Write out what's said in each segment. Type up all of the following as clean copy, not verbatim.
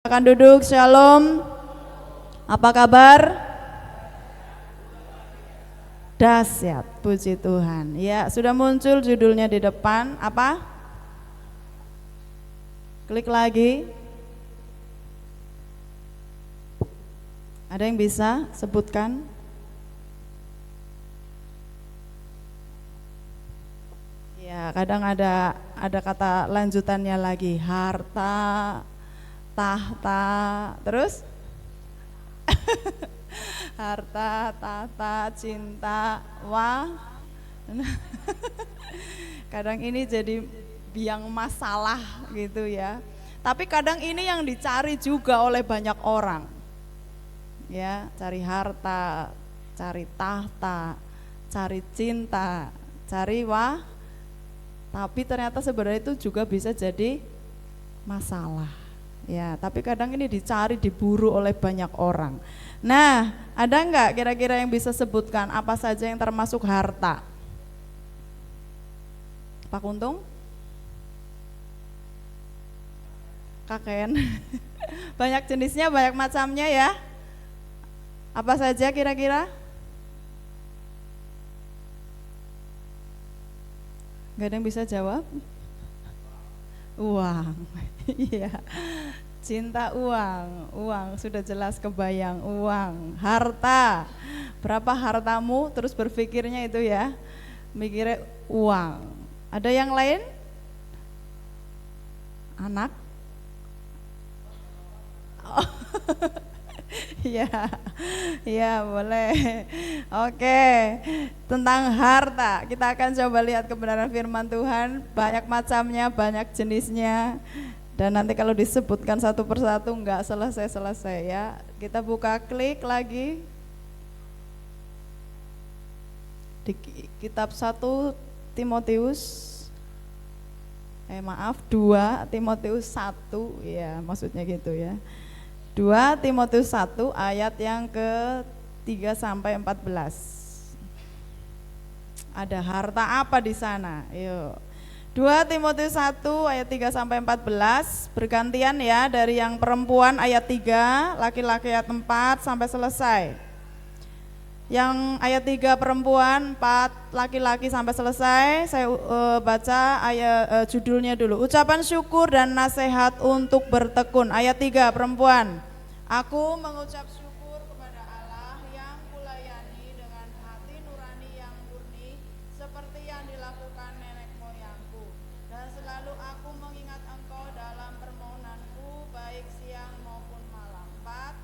Akan duduk, shalom. Apa kabar? Dahsyat, puji Tuhan. Ya, sudah muncul judulnya di depan. Apa? Klik lagi. Ada yang bisa sebutkan? Ya, kadang ada kata lanjutannya lagi, harta, tahta, terus harta, tahta, cinta, wah. Kadang ini jadi biang masalah gitu ya. Tapi kadang ini yang dicari juga oleh banyak orang. Ya, cari harta, cari tahta, cari cinta, cari wah. Tapi ternyata sebenarnya itu juga bisa jadi masalah. Ya, tapi kadang ini dicari, diburu oleh banyak orang. Nah, ada enggak kira-kira yang bisa sebutkan apa saja yang termasuk harta? Pak Kuntung? Kakek. Banyak jenisnya, banyak macamnya ya. Apa saja kira-kira? Enggak ada yang bisa jawab? Uang. Iya. Cinta uang sudah jelas kebayang, uang, harta. Berapa hartamu, terus berpikirnya itu ya, mikirnya uang. Ada yang lain? Anak? Oh. Ya, ya boleh. Oke, tentang harta kita akan coba lihat kebenaran firman Tuhan. Banyak macamnya, banyak jenisnya. Dan nanti kalau disebutkan satu persatu enggak selesai-selesai ya. Kita buka klik lagi di kitab 1 Timotius 2 Timotius 1 ya, maksudnya gitu ya. 2 Timotius 1 ayat yang ke-3 sampai 14. Ada harta apa di sana? Yuk. 2 Timotius 1 ayat 3 sampai 14 bergantian ya, dari yang perempuan ayat 3, laki-laki ayat 4 sampai selesai. Yang ayat 3 perempuan, 4 laki-laki sampai selesai. Saya baca ayat judulnya dulu. Ucapan syukur dan nasihat untuk bertekun. Ayat 3 perempuan. Aku mengucap syukur kepada Allah yang kulayani dengan hati nurani yang murni seperti yang dilakukan nenek moyangku. Dan selalu aku mengingat engkau dalam permohonanku baik siang maupun malam. 4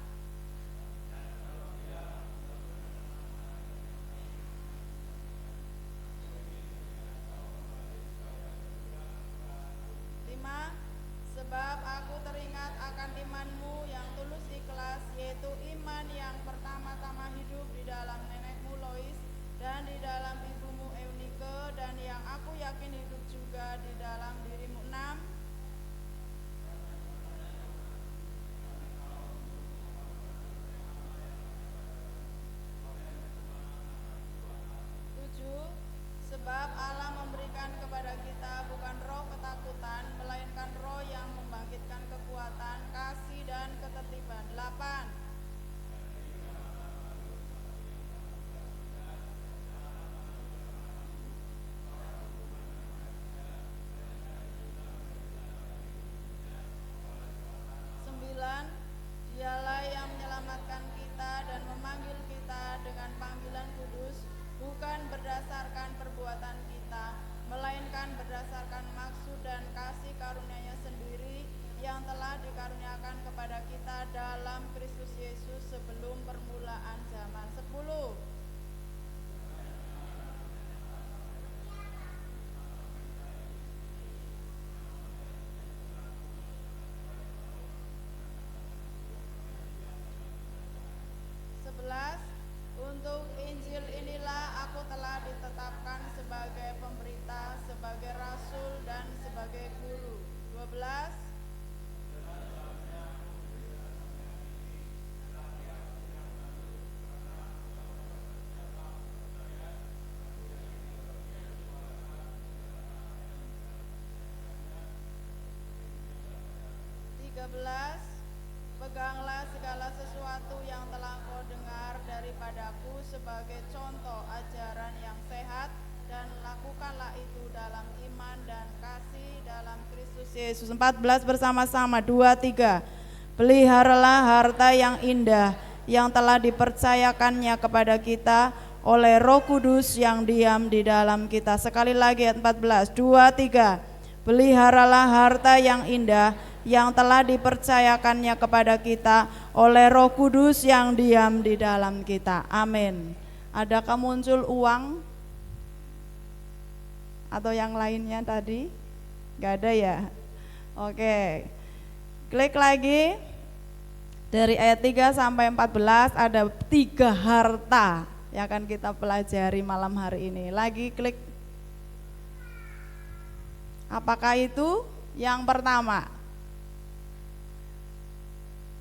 5. Sebab aku teringat akan imanmu yang tulus ikhlas, yaitu iman yang pertama-tama hidup di dalam nenekmu Lois dan di dalam ibumu Eunike, dan yang aku yakin hidup juga di dalam dirimu. 6. 7. Sebab Allah memberikan kepada kita bukan roh ketakutan, melainkan roh yang membangkitkan kekuatan, kasih dan ketertiban. 8. 9. Dialah yang menyelamatkan kita dan memanggil kita dengan panggilan kudus, bukan berdasarkan perbuatan kita, melainkan berdasarkan maksud dan kasih karunia-Nya sendiri yang telah dikaruniakan kepada kita dalam Kristus Yesus sebelum permulaan zaman. 10. 11. Untuk Injil inilah aku telah ditetapkan sebagai pemberita, sebagai rasul dan sebagai guru. 12. 13. Peganglah segala sesuatu yang telah kau dengar daripadaku sebagai contoh ajaran yang sehat, dan lakukanlah itu dalam iman dan kasih dalam Kristus Yesus. 14 bersama-sama, 2, 3. Peliharalah harta yang indah yang telah dipercayakannya kepada kita oleh Roh Kudus yang diam di dalam kita. Sekali lagi ayat 14, 2, 3. Peliharalah harta yang indah yang telah dipercayakannya kepada kita oleh Roh Kudus yang diam di dalam kita. Amin. Adakah muncul uang atau yang lainnya tadi? Gak ada ya? Oke. Klik lagi. Dari ayat 3 sampai 14 ada 3 harta yang akan kita pelajari malam hari ini. Lagi klik. Apakah itu? Yang pertama,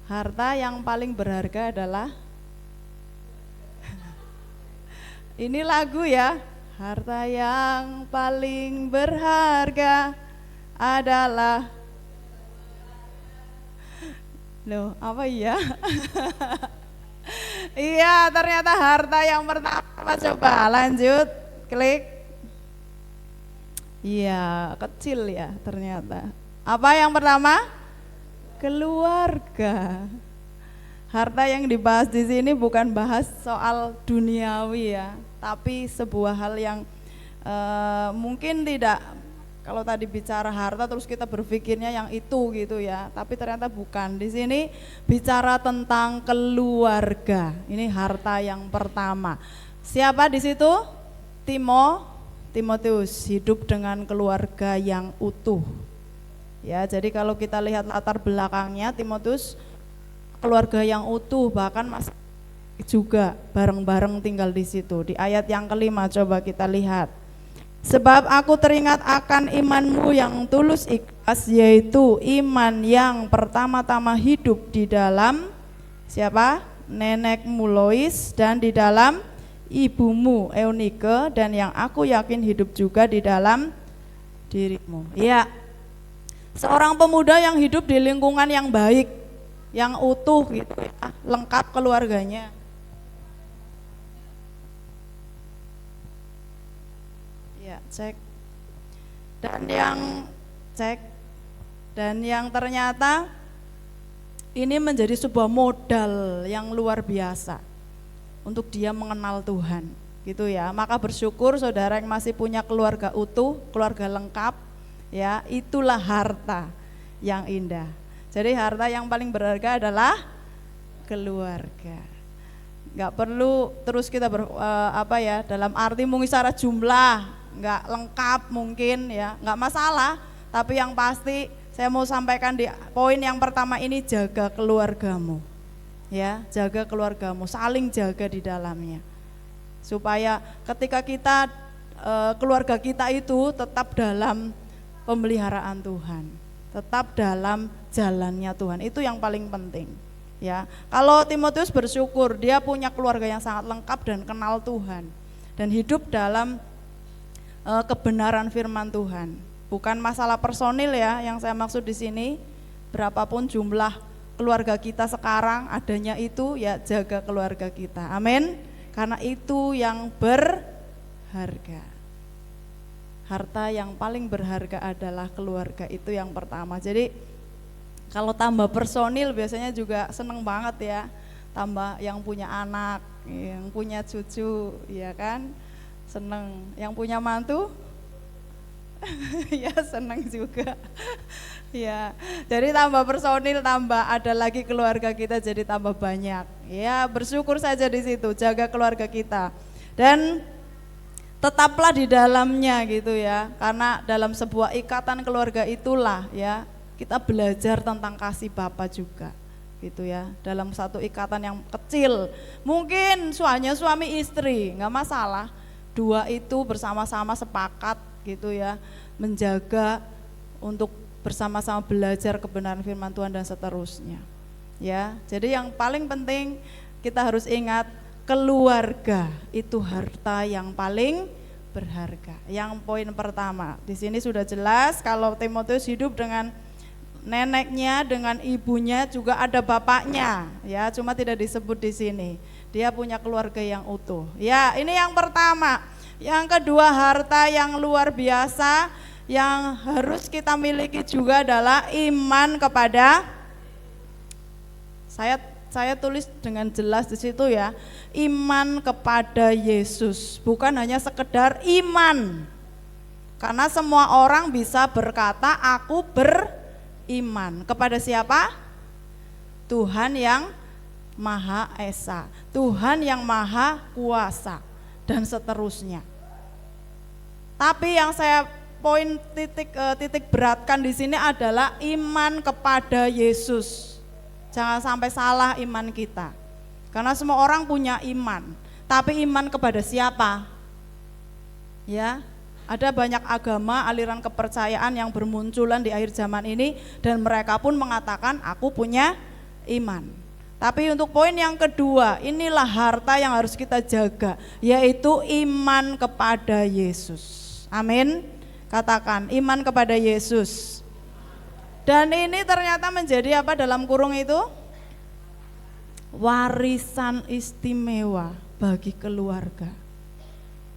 harta yang paling berharga adalah ini lagu ya. Harta yang paling berharga adalah, loh apa iya? Iya, ternyata harta yang pertama. Coba lanjut, klik. Iya, kecil ya ternyata. Apa yang pertama? Keluarga. Harta yang dibahas di sini bukan bahas soal duniawi ya, tapi sebuah hal yang mungkin tidak, kalau tadi bicara harta terus kita berpikirnya yang itu gitu ya, tapi ternyata bukan. Di sini bicara tentang keluarga. Ini harta yang pertama. Siapa di situ? Timotius, hidup dengan keluarga yang utuh. Ya, jadi kalau kita lihat latar belakangnya, Timotius keluarga yang utuh, bahkan masih juga bareng-bareng tinggal di situ. Di ayat yang kelima coba kita lihat. Sebab aku teringat akan imanmu yang tulus ikhlas, yaitu iman yang pertama-tama hidup di dalam siapa? Nenekmu Lois, dan di dalam ibumu Eunike, dan yang aku yakin hidup juga di dalam dirimu. Ya, seorang pemuda yang hidup di lingkungan yang baik, yang utuh gitu ya, lengkap keluarganya. Ya, cek. Dan yang ternyata ini menjadi sebuah modal yang luar biasa untuk dia mengenal Tuhan, gitu ya. Maka bersyukur saudara yang masih punya keluarga utuh, keluarga lengkap, ya, itulah harta yang indah. Jadi harta yang paling berharga adalah keluarga. Nggak perlu terus kita dalam arti mungkin secara jumlah nggak lengkap mungkin ya, nggak masalah. Tapi yang pasti saya mau sampaikan di poin yang pertama ini, jaga keluargamu. Ya, jaga keluargamu, saling jaga di dalamnya, supaya ketika kita keluarga kita itu tetap dalam pemeliharaan Tuhan, tetap dalam jalannya Tuhan. Itu yang paling penting. Ya, kalau Timotius bersyukur dia punya keluarga yang sangat lengkap dan kenal Tuhan dan hidup dalam kebenaran firman Tuhan. Bukan masalah personil ya, yang saya maksud di sini. Berapapun jumlah keluarga kita sekarang, adanya itu ya jaga keluarga kita. Amin. Karena itu yang berharga. Harta yang paling berharga adalah keluarga, itu yang pertama. Jadi kalau tambah personil biasanya juga seneng banget ya. Tambah yang punya anak, yang punya cucu, ya kan, seneng. Yang punya mantu ya seneng juga. Ya, jadi tambah personil, tambah ada lagi keluarga kita jadi tambah banyak. Ya, bersyukur saja di situ, jaga keluarga kita. Dan tetaplah di dalamnya gitu ya. Karena dalam sebuah ikatan keluarga itulah ya kita belajar tentang kasih Bapa juga. Gitu ya. Dalam satu ikatan yang kecil. Mungkin hanya suami istri, enggak masalah. Dua itu bersama-sama sepakat gitu ya, menjaga untuk bersama-sama belajar kebenaran firman Tuhan dan seterusnya. Ya, jadi yang paling penting kita harus ingat, keluarga itu harta yang paling berharga. Yang poin pertama, di sini sudah jelas kalau Timotius hidup dengan neneknya dengan ibunya juga ada bapaknya, ya, cuma tidak disebut di sini. Dia punya keluarga yang utuh. Ya, ini yang pertama. Yang kedua, harta yang luar biasa yang harus kita miliki juga adalah iman kepada, saya tulis dengan jelas di situ ya, iman kepada Yesus, bukan hanya sekedar iman. Karena semua orang bisa berkata aku beriman kepada siapa? Tuhan yang Maha Esa, Tuhan yang Maha Kuasa, dan seterusnya. Tapi yang saya titik beratkan di sini adalah iman kepada Yesus. Jangan sampai salah iman kita. Karena semua orang punya iman, tapi iman kepada siapa? Ya, ada banyak agama, aliran kepercayaan yang bermunculan di akhir zaman ini, dan mereka pun mengatakan aku punya iman. Tapi untuk poin yang kedua, inilah harta yang harus kita jaga, yaitu iman kepada Yesus. Amin. Katakan iman kepada Yesus. Dan ini ternyata menjadi apa dalam kurung itu? Warisan istimewa bagi keluarga.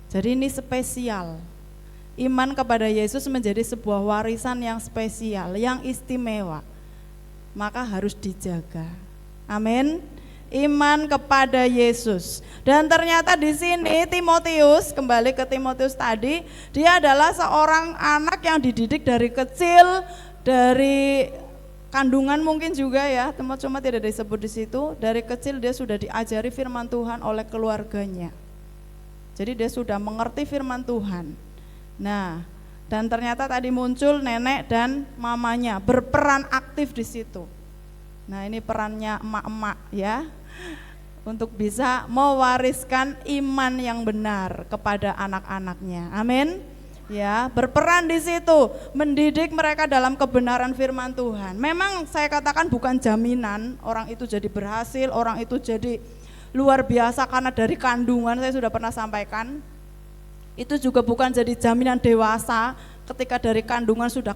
Jadi ini spesial. Iman kepada Yesus menjadi sebuah warisan yang spesial, yang istimewa. Maka harus dijaga. Amin. Iman kepada Yesus. Dan ternyata di sini Timotius, kembali ke Timotius tadi, dia adalah seorang anak yang dididik dari kecil, dari kandungan mungkin juga ya, cuma tidak disebut di situ. Dari kecil dia sudah diajari firman Tuhan oleh keluarganya. Jadi dia sudah mengerti firman Tuhan. Nah, dan ternyata tadi muncul nenek dan mamanya berperan aktif di situ. Nah, ini perannya emak-emak ya, untuk bisa mewariskan iman yang benar kepada anak-anaknya. Amin. Ya, berperan di situ, mendidik mereka dalam kebenaran firman Tuhan. Memang saya katakan bukan jaminan orang itu jadi berhasil, orang itu jadi luar biasa karena dari kandungan, saya sudah pernah sampaikan. Itu juga bukan jadi jaminan dewasa ketika dari kandungan sudah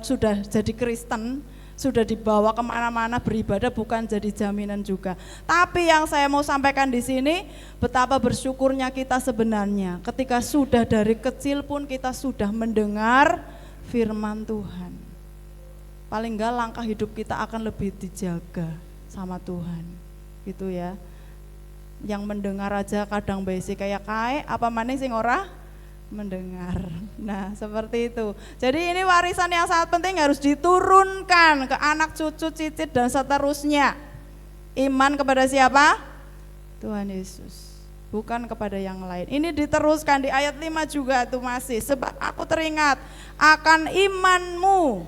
sudah jadi Kristen, sudah dibawa kemana-mana beribadah, bukan jadi jaminan juga. Tapi yang saya mau sampaikan di sini, betapa bersyukurnya kita sebenarnya ketika sudah dari kecil pun kita sudah mendengar firman Tuhan. Paling enggak langkah hidup kita akan lebih dijaga sama Tuhan, gitu ya. Yang mendengar aja kadang basic kayak apa maning sing ora mendengar. Nah, seperti itu. Jadi ini warisan yang sangat penting, harus diturunkan ke anak, cucu, cicit, dan seterusnya. Iman kepada siapa? Tuhan Yesus, bukan kepada yang lain. Ini diteruskan di ayat 5 juga tuh masih. Sebab aku teringat akan imanmu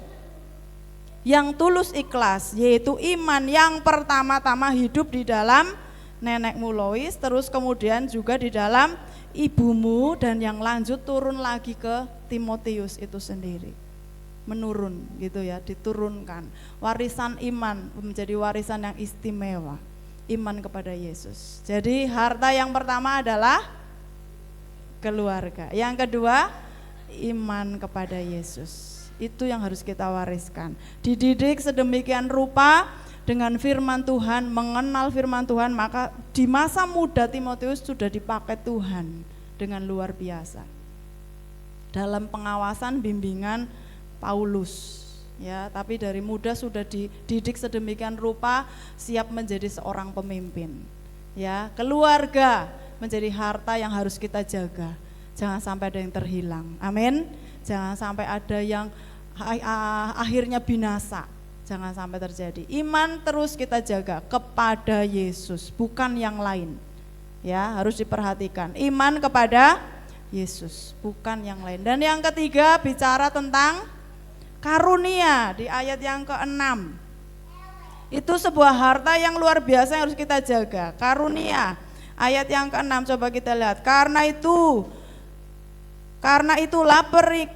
yang tulus ikhlas, yaitu iman yang pertama-tama hidup di dalam nenekmu Lois, terus kemudian juga di dalam ibumu, dan yang lanjut turun lagi ke Timotius itu sendiri. Menurun gitu ya, diturunkan. Warisan iman menjadi warisan yang istimewa, iman kepada Yesus. Jadi harta yang pertama adalah keluarga. Yang kedua, iman kepada Yesus. Itu yang harus kita wariskan. Dididik sedemikian rupa dengan firman Tuhan, mengenal firman Tuhan, maka di masa muda Timotius sudah dipakai Tuhan dengan luar biasa dalam pengawasan bimbingan Paulus ya. Tapi dari muda sudah dididik sedemikian rupa, siap menjadi seorang pemimpin ya. Keluarga menjadi harta yang harus kita jaga, jangan sampai ada yang terhilang. Amin. Jangan sampai ada yang akhirnya binasa. Jangan sampai terjadi. Iman terus kita jaga kepada Yesus, bukan yang lain. Ya, harus diperhatikan. Iman kepada Yesus, bukan yang lain. Dan yang ketiga bicara tentang karunia di ayat yang ke-6. Itu sebuah harta yang luar biasa yang harus kita jaga. Karunia. Ayat yang ke-6 coba kita lihat. Karena itulah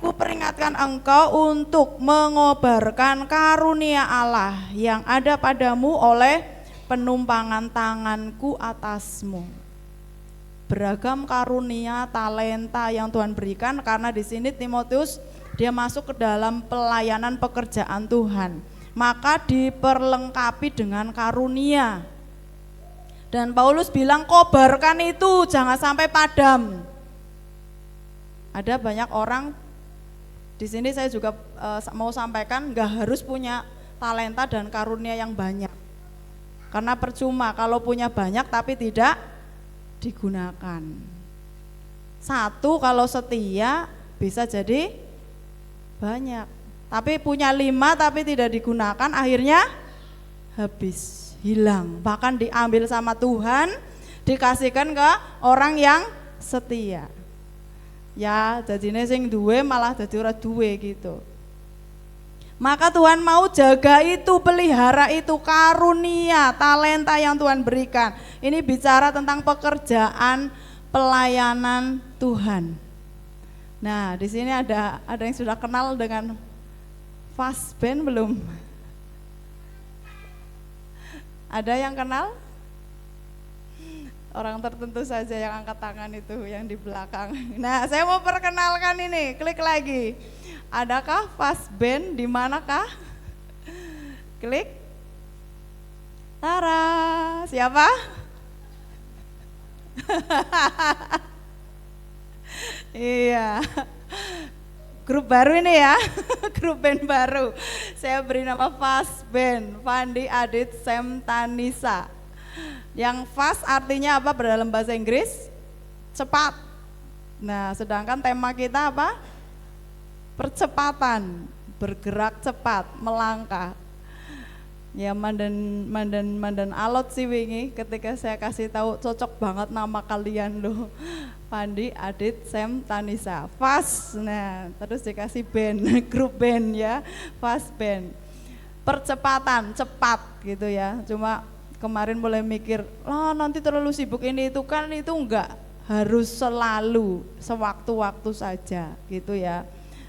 ku peringatkan engkau untuk mengobarkan karunia Allah yang ada padamu oleh penumpangan tanganku atasmu. Beragam karunia, talenta yang Tuhan berikan, karena di sini Timotius dia masuk ke dalam pelayanan pekerjaan Tuhan. maka diperlengkapi dengan karunia. Dan Paulus bilang kobarkan itu jangan sampai padam. Ada banyak orang di sini, saya juga mau sampaikan, nggak harus punya talenta dan karunia yang banyak. Karena percuma kalau punya banyak tapi tidak digunakan. Satu kalau setia bisa jadi banyak. Tapi punya 5 tapi tidak digunakan, akhirnya habis, hilang. Bahkan diambil sama Tuhan, dikasihkan ke orang yang setia. Ya, jadinya sing duwe malah jadi ora duwe gitu. Maka Tuhan mau jaga itu, pelihara itu karunia, talenta yang Tuhan berikan. Ini bicara tentang pekerjaan pelayanan Tuhan. Nah, di sini ada yang sudah kenal dengan fast band belum? Ada yang kenal? Orang tertentu saja yang angkat tangan itu, yang di belakang. Nah, saya mau perkenalkan ini, klik lagi. Adakah fast band, di manakah? Klik. Tara, siapa? Iya. Grup baru ini ya, grup band baru. Saya beri nama Fast Band, Fandi, Adit, Sam, Tanisa. Yang fast artinya apa dalam bahasa Inggris? Cepat. Nah, sedangkan tema kita apa? Percepatan, bergerak cepat, melangkah. Ya mandan alot sih wingi ketika saya kasih tahu cocok banget nama kalian loh. Pandi, Adit, Sam, Tanisa, Fast. Nah, terus dikasih band, grup band ya, Fast Band. Percepatan, cepat gitu ya. Cuma kemarin mulai mikir, nanti terlalu sibuk ini itu kan, itu enggak harus selalu, sewaktu-waktu saja gitu ya.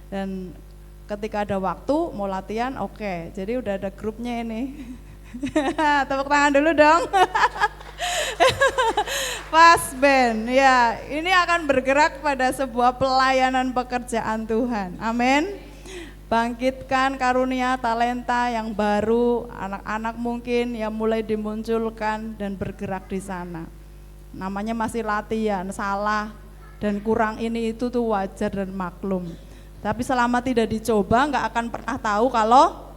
Dan ketika ada waktu mau latihan, oke. Jadi udah ada grupnya ini. Tepuk tangan dulu dong. Fast Band ya, ini akan bergerak pada sebuah pelayanan pekerjaan Tuhan. Amin. Bangkitkan karunia talenta yang baru, anak-anak mungkin yang mulai dimunculkan dan bergerak di sana. Namanya masih latihan, salah dan kurang ini itu tuh wajar dan maklum. Tapi selama tidak dicoba nggak akan pernah tahu kalau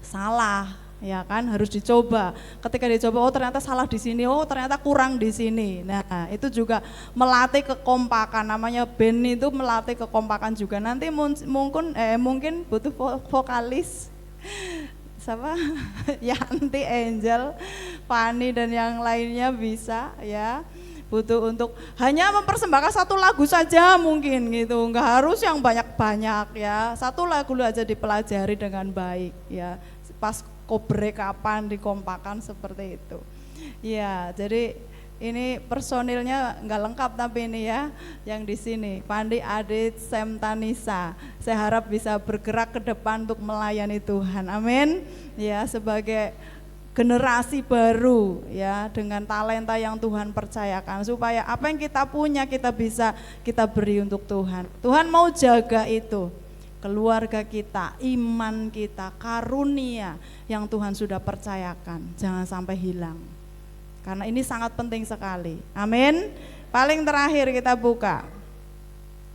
salah. Ya kan, harus dicoba. Ketika dicoba, oh ternyata salah di sini, oh ternyata kurang di sini. Nah, itu juga melatih kekompakan. Namanya band itu melatih kekompakan juga. Nanti mungkin butuh vokalis. Siapa? Yanti, Angel, Fani dan yang lainnya bisa ya. Butuh untuk hanya mempersembahkan satu lagu saja mungkin gitu. Enggak harus yang banyak-banyak ya. Satu lagu aja dipelajari dengan baik ya. Pas kobre kapan dikompakan seperti itu. Ya, jadi ini personilnya nggak lengkap tapi ini ya, yang di sini Pandi, Adit, Sam, Tanisa. Saya harap bisa bergerak ke depan untuk melayani Tuhan. Amin. Ya, sebagai generasi baru ya, dengan talenta yang Tuhan percayakan, supaya apa yang kita punya kita beri untuk Tuhan. Tuhan mau jaga itu. Keluarga kita, iman kita, karunia yang Tuhan sudah percayakan, jangan sampai hilang. Karena ini sangat penting sekali. Amin. Paling terakhir kita buka.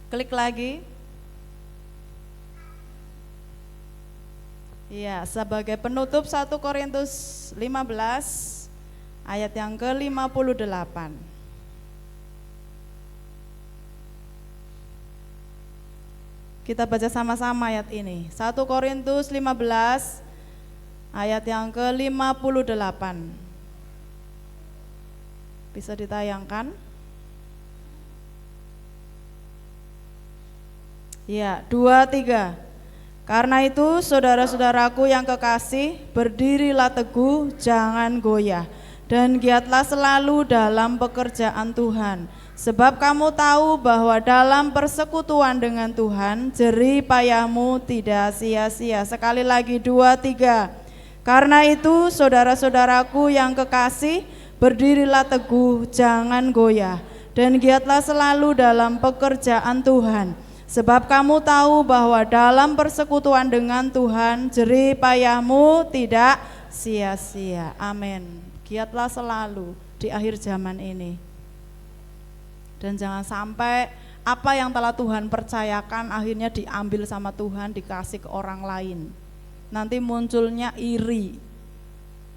Klik lagi. Ya, sebagai penutup 1 Korintus 15 ayat yang ke-58. Kita baca sama-sama ayat ini. 1 Korintus 15 ayat yang ke-58. Bisa ditayangkan? Ya, 2, 3. Karena itu saudara-saudaraku yang kekasih, berdirilah teguh, jangan goyah, dan giatlah selalu dalam pekerjaan Tuhan. Sebab kamu tahu bahwa dalam persekutuan dengan Tuhan, jerih payahmu tidak sia-sia. Sekali lagi 2, 3. Karena itu saudara-saudaraku yang kekasih, berdirilah teguh, jangan goyah, dan giatlah selalu dalam pekerjaan Tuhan. Sebab kamu tahu bahwa dalam persekutuan dengan Tuhan jerih payahmu tidak sia-sia. Amin. Giatlah selalu di akhir zaman ini. Dan jangan sampai apa yang telah Tuhan percayakan akhirnya diambil sama Tuhan, dikasih ke orang lain. Nanti munculnya iri.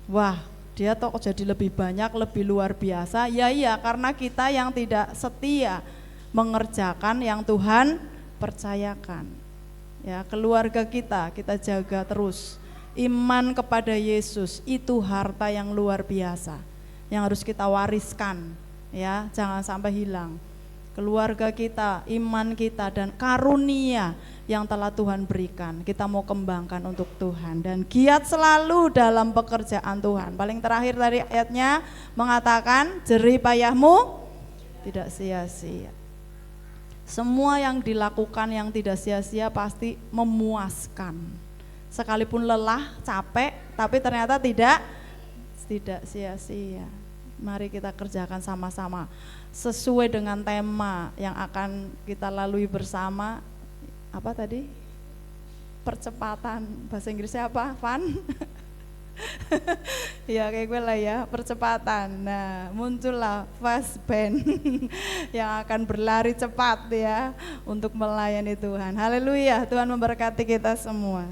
Wah, dia kok jadi lebih banyak, lebih luar biasa. Ya iya, karena kita yang tidak setia mengerjakan yang Tuhan percayakan. Ya, keluarga kita jaga terus. Iman kepada Yesus itu harta yang luar biasa yang harus kita wariskan. Ya, jangan sampai hilang. Keluarga kita, iman kita, dan karunia yang telah Tuhan berikan, kita mau kembangkan untuk Tuhan dan giat selalu dalam pekerjaan Tuhan. Paling terakhir tadi ayatnya mengatakan jerih payahmu tidak sia-sia. Semua yang dilakukan yang tidak sia-sia pasti memuaskan. Sekalipun lelah, capek, tapi ternyata tidak sia-sia. Mari kita kerjakan sama-sama sesuai dengan tema yang akan kita lalui bersama. Apa tadi? Percepatan, bahasa Inggrisnya apa? Van? Ya kayak gue lah ya, percepatan. Nah, muncullah fast band yang akan berlari cepat ya untuk melayani Tuhan. Haleluya, Tuhan memberkati kita semua.